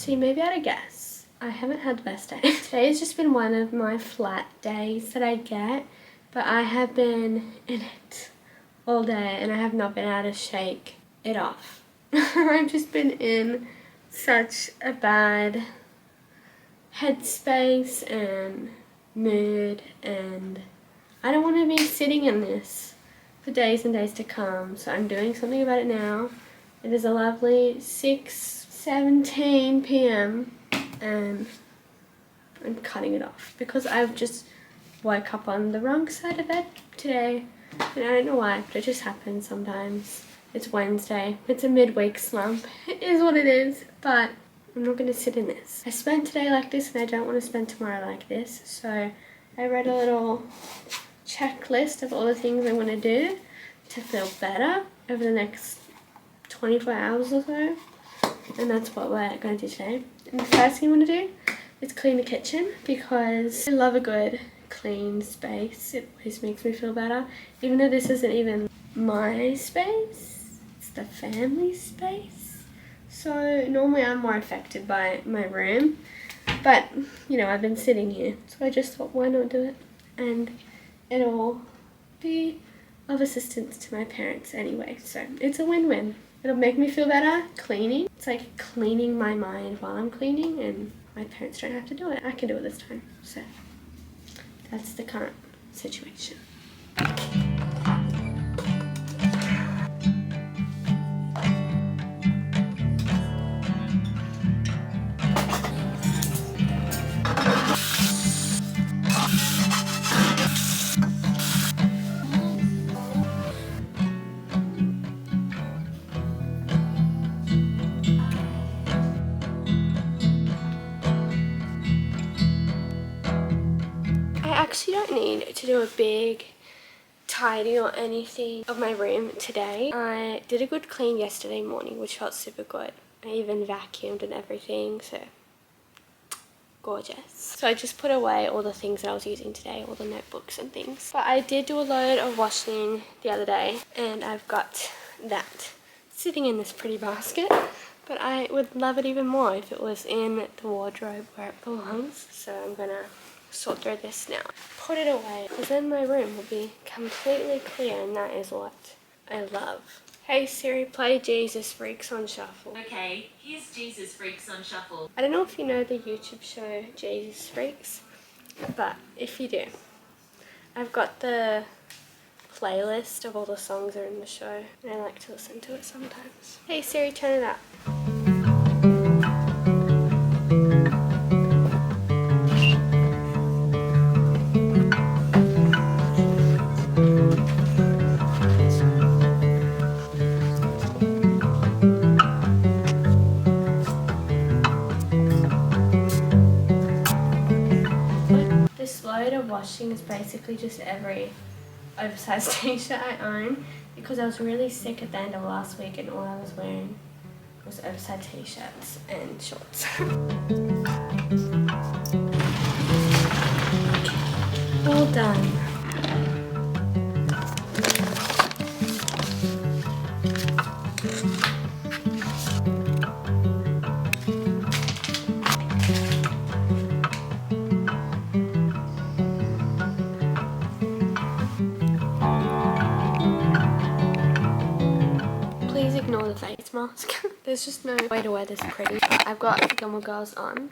So you may be able to guess, I haven't had the best day. Today has just been one of my flat days that I get, but I have been in it all day and I have not been able to shake it off. I've just been in such a bad headspace and mood, and I don't want to be sitting in this for days and days to come, so I'm doing something about it now. It is a lovely 6:17 p.m. and I'm cutting it off because I've just woke up on the wrong side of bed today, and I don't know why, but it just happens sometimes. It's Wednesday, it's a midweek slump, it is what it is, but I'm not going to sit in this. I spent today like this and I don't want to spend tomorrow like this, so I wrote a little checklist of all the things I want to do to feel better over the next 24 hours or so, and that's what we're going to do today. And the first thing I'm going to do is clean the kitchen because I love a good clean space. It always makes me feel better, even though this isn't even my space, it's the family space. So normally I'm more affected by my room, but you know, I've been sitting here, so I just thought, why not do it? And it'll be of assistance to my parents anyway, so it's a win-win. It'll make me feel better cleaning. It's like cleaning my mind while I'm cleaning, and my parents don't have to do it. I can do it this time, so that's the current situation. I actually don't need to do a big tidy or anything of my room today. I did a good clean yesterday morning, which felt super good. I even vacuumed and everything, so gorgeous. So I just put away all the things that I was using today, all the notebooks and things. But I did do a load of washing the other day, and I've got that sitting in this pretty basket. But I would love it even more if it was in the wardrobe where it belongs. So I'm gonna sort through this now, put it away, because then my room will be completely clear, and that is what I love. Hey Siri, play Jesus Freaks on Shuffle. Okay, here's Jesus Freaks on Shuffle. I don't know if you know the YouTube show Jesus Freaks, but if you do, I've got the playlist of all the songs that are in the show, and I like to listen to it sometimes. Hey Siri, turn it up. This load of washing is basically just every oversized t-shirt I own, because I was really sick at the end of last week and all I was wearing was oversized t-shirts and shorts. All done. Please ignore the face mask. There's just no way to wear this pretty. I've got Gilmore Girls on.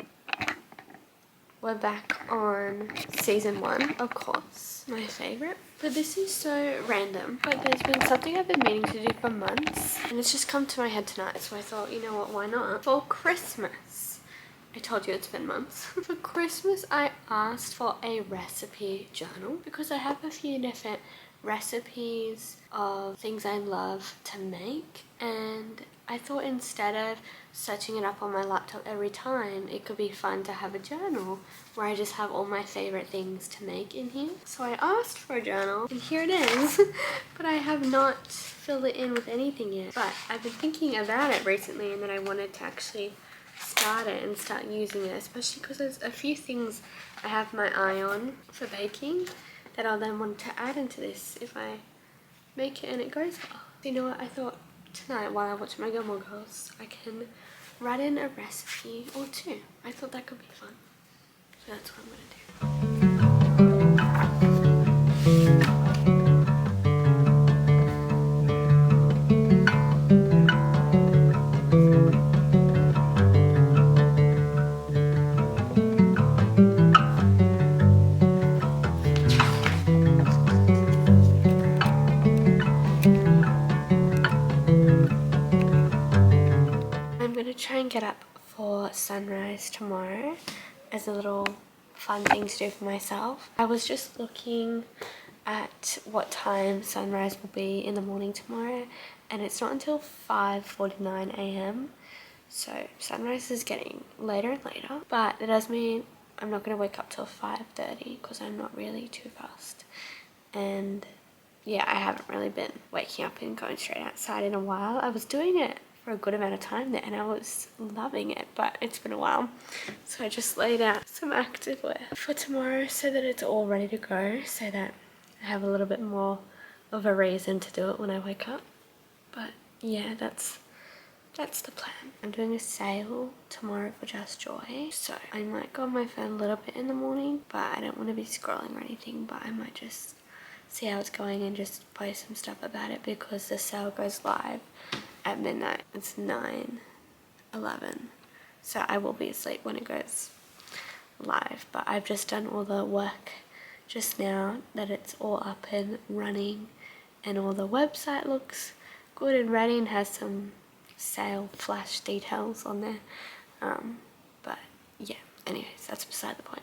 We're back on season 1, of course, my favourite. But this is so random. But there's been something I've been meaning to do for months, and it's just come to my head tonight, so I thought, you know what, why not? For Christmas, I told you it's been months. For Christmas, I asked for a recipe journal because I have a few different recipes of things I love to make, and I thought instead of searching it up on my laptop every time, it could be fun to have a journal where I just have all my favorite things to make in here. So I asked for a journal, and here it is. But I have not filled it in with anything yet. But I've been thinking about it recently, and then I wanted to actually start it and start using it, especially because there's a few things I have my eye on for baking that I'll then want to add into this if I make it and it goes well. You know what, I thought tonight while I watch my Gilmore Girls, I can write in a recipe or two. I thought that could be fun. So that's what I'm gonna do. I'm gonna try and get up for sunrise tomorrow as a little fun thing to do for myself. I was just looking at what time sunrise will be in the morning tomorrow, and it's not until 5:49 a.m. So sunrise is getting later and later, but it does mean I'm not gonna wake up till 5:30 because I'm not really too fast. And yeah, I haven't really been waking up and going straight outside in a while. I was doing it for a good amount of time there and I was loving it, but it's been a while. So I just laid out some activewear for tomorrow so that it's all ready to go, so that I have a little bit more of a reason to do it when I wake up. But yeah, that's the plan. I'm doing a sale tomorrow for Just Joy, so I might go on my phone a little bit in the morning, but I don't want to be scrolling or anything, but I might just see how it's going and just post some stuff about it because the sale goes live at midnight. It's 9:11, so I will be asleep when it goes live, but I've just done all the work just now that it's all up and running and all the website looks good and ready and has some sale flash details on there, but yeah, anyways, that's beside the point.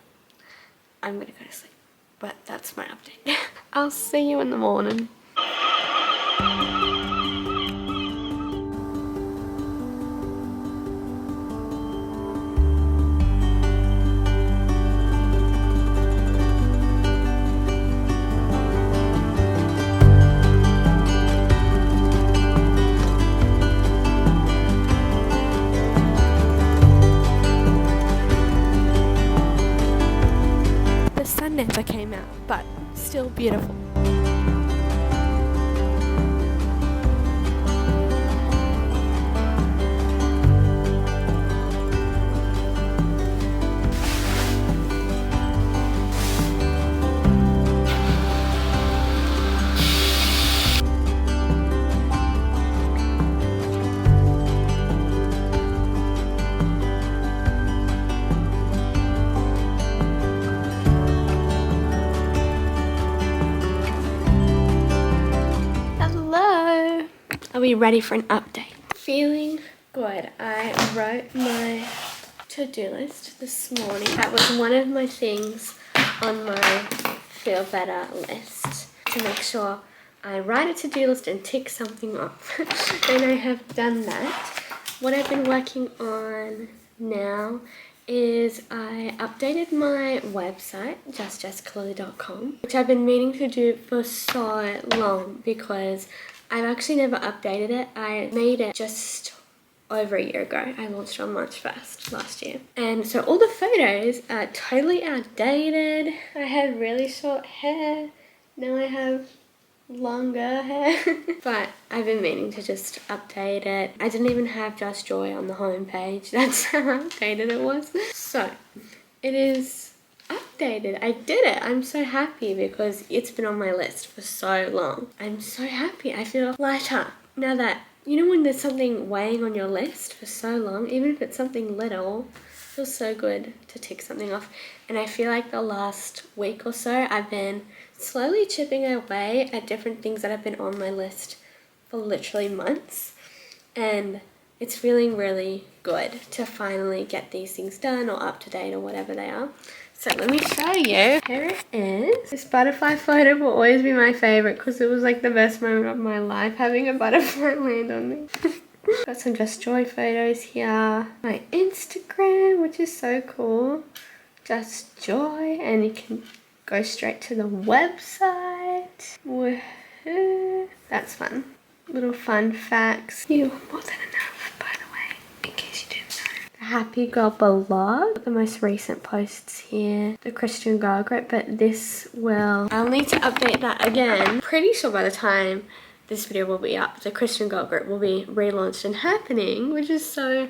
I'm gonna go to sleep, but that's my update. I'll see you in the morning. The sun never came out, but still beautiful. Hello! Are we ready for an update? Feeling good. I wrote my to-do list this morning. That was one of my things on my feel better list, to make sure I write a to-do list and tick something off. And I have done that. What I've been working on now is I updated my website, justjessicalou.com, which I've been meaning to do for so long because I've actually never updated it. I made it just over a year ago. I launched on March 1st last year. And so all the photos are totally outdated. I had really short hair. Now I have longer hair. But I've been meaning to just update it. I didn't even have Just Joy on the homepage. That's how outdated it was. So it is updated. I did it. I'm so happy because it's been on my list for so long. I'm so happy. I feel lighter now that, you know, when there's something weighing on your list for so long, even if it's something little, it feels so good to tick something off. And I feel like the last week or so I've been slowly chipping away at different things that have been on my list for literally months, and it's feeling really good to finally get these things done or up to date or whatever they are. So let me show you. Here it is. This butterfly photo will always be my favorite because it was like the best moment of my life, having a butterfly land on me. Got some Just Joy photos here. My Instagram, which is so cool. Just Joy, and you can go straight to the website. Woohoo. That's fun. Little fun facts. You are more than enough, by the way, in case you didn't know. The Happy Girl blog, the most recent posts here. The Christian Girl group, but this will, I'll need to update that again. Pretty sure by the time this video will be up, the Christian Girl group will be relaunched and happening, which is so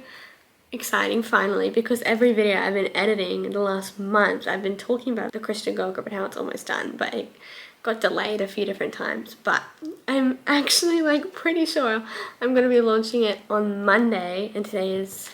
exciting finally, because every video I've been editing in the last month, I've been talking about the Christian Girl Group and how it's almost done, but it got delayed a few different times. But I'm actually like pretty sure I'm going to be launching it on Monday, and today is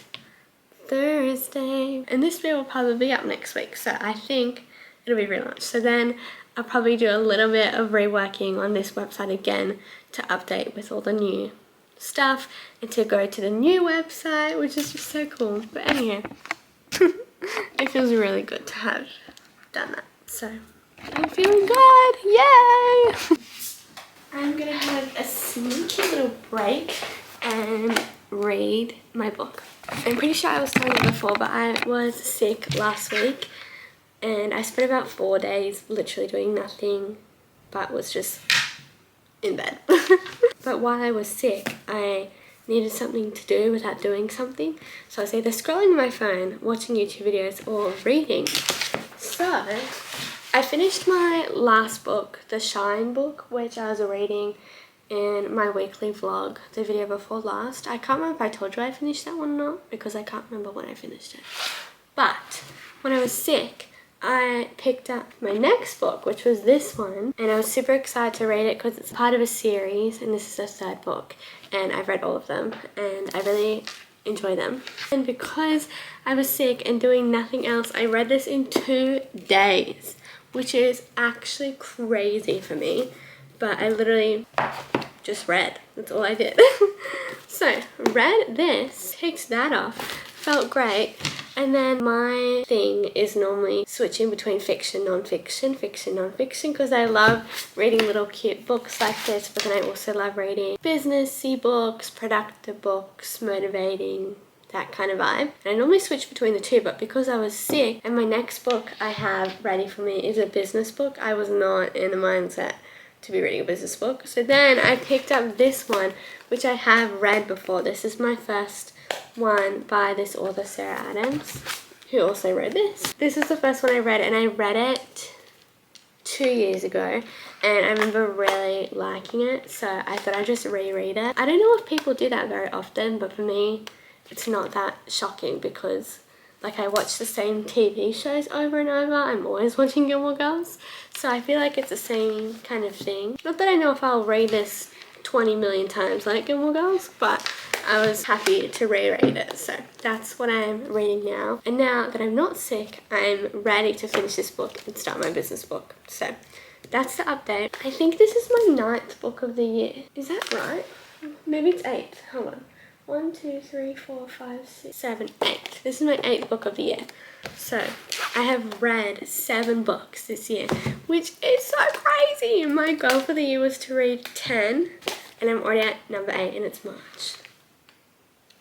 Thursday, and this video will probably be up next week, so I think it'll be relaunched. So then I'll probably do a little bit of reworking on this website again to update with all the new stuff and to go to the new website, which is just so cool. But anyhow, it feels really good to have done that, so I'm feeling good. Yay! I'm gonna have a sneaky little break and read my book. I'm pretty sure I was telling you before, but I was sick last week and I spent about 4 days literally doing nothing but was just in bed. But while I was sick, I needed something to do without doing something. So I was either scrolling on my phone, watching YouTube videos, or reading. So I finished my last book, the Shine book, which I was reading in my weekly vlog, the video before last. I can't remember if I told you I finished that one or not, because I can't remember when I finished it. But when I was sick, I picked up my next book, which was this one, and I was super excited to read it because it's part of a series, and this is the third book, and I've read all of them, and I really enjoy them. And because I was sick and doing nothing else, I read this in 2 days, which is actually crazy for me. But I literally just read. That's all I did. So, read this, ticked that off, felt great. And then my thing is normally switching between fiction, non-fiction, fiction, non-fiction, because I love reading little cute books like this, but then I also love reading businessy books, productive books, motivating, that kind of vibe. And I normally switch between the two, but because I was sick and my next book I have ready for me is a business book, I was not in the mindset to be reading a business book. So then I picked up this one, which I have read before. This is my first one by this author, Sarah Adams, who also wrote this. This is the first one I read, and I read it 2 years ago, and I remember really liking it, so I thought I'd just reread it. I don't know if people do that very often, but for me, it's not that shocking because like I watch the same TV shows over and over. I'm always watching Gilmore Girls, so I feel like it's the same kind of thing. Not that I know if I'll read this 20 million times like Gilmore Girls, but I was happy to reread it, so that's what I'm reading now. And now that I'm not sick, I'm ready to finish this book and start my business book. So that's the update. I think this is my 9th book of the year. Is that right? Maybe it's 8th. Hold on. 1, 2, 3, 4, 5, 6, 7, 8. This is my 8th book of the year. So I have read 7 books this year, which is so crazy. My goal for the year was to read 10, and I'm already at number 8, and it's March.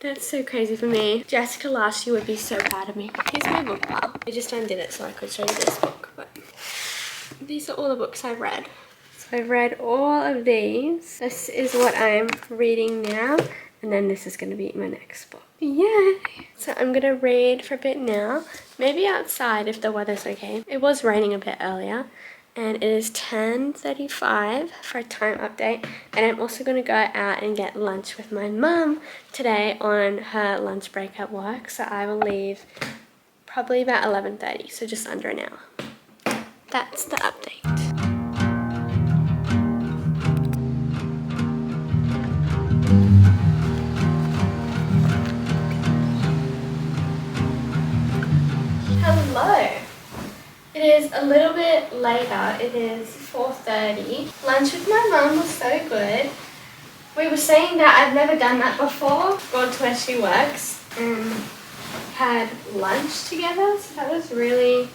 That's so crazy for me. Jessica last year would be so proud of me. Here's my book pile. I just undid it so I could show you this book, but these are all the books I've read. So I've read all of these. This is what I'm reading now. And then this is going to be my next book. Yay! So I'm going to read for a bit now. Maybe outside if the weather's okay. It was raining a bit earlier. And it is 10:35 for a time update. And I'm also going to go out and get lunch with my mum today on her lunch break at work. So I will leave probably about 11:30. So just under an hour. That's the update. Hello. It is a little bit later. It is 4:30. Lunch with my mum was so good. We were saying that I've never done that before. Gone to where she works and had lunch together. So that was really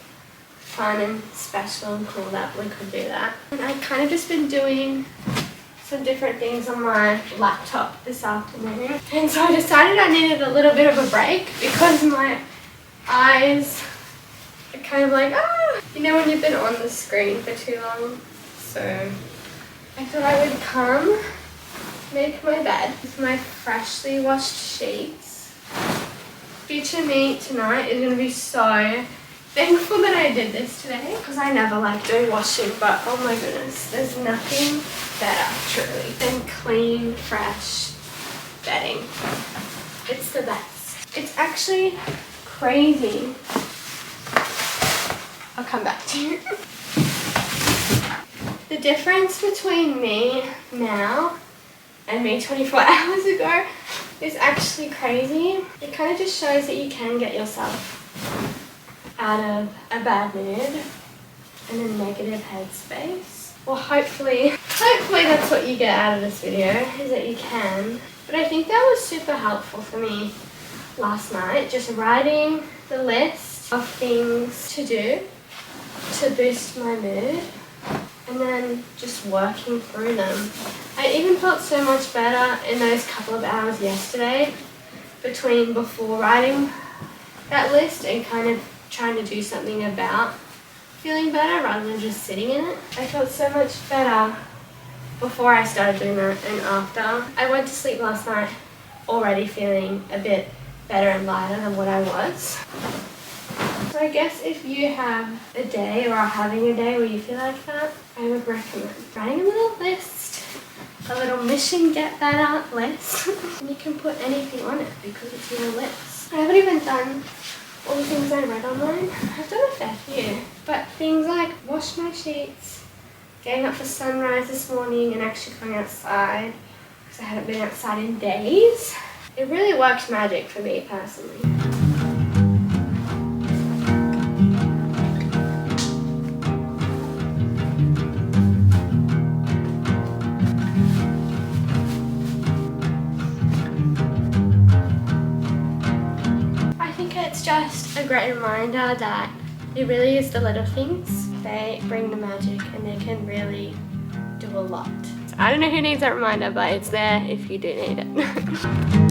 fun and special and cool that we could do that. And I've kind of just been doing some different things on my laptop this afternoon. And so I decided I needed a little bit of a break because my eyes are kind of like, you know when you've been on the screen for too long? So I thought I would come make my bed with my freshly washed sheets. Future me tonight is going to be so thankful that I did this today because I never like doing washing, but oh my goodness, there's nothing better truly than clean, fresh bedding. It's the best. It's actually crazy. I'll come back to you. The difference between me now and me 24 hours ago is actually crazy. It kind of just shows that you can get yourself out of a bad mood and a negative headspace. Well, hopefully that's what you get out of this video, is that you can. But I think that was super helpful for me last night, just writing the list of things to do to boost my mood and then just working through them. I even felt so much better in those couple of hours yesterday before writing that list and kind of trying to do something about feeling better rather than just sitting in it. I felt so much better before I started doing that and after. I went to sleep last night already feeling a bit better and lighter than what I was. So I guess if you have a day or are having a day where you feel like that, I would recommend writing a little list, a little mission get better list. And you can put anything on it because it's your list. I haven't even done all the things I read online. I've done a fair few, but things like wash my sheets, getting up for sunrise this morning and actually going outside because I hadn't been outside in days. It really worked magic for me personally. I think it's just a great reminder that it really is the little things. They bring the magic and they can really do a lot. So I don't know who needs that reminder, but it's there if you do need it.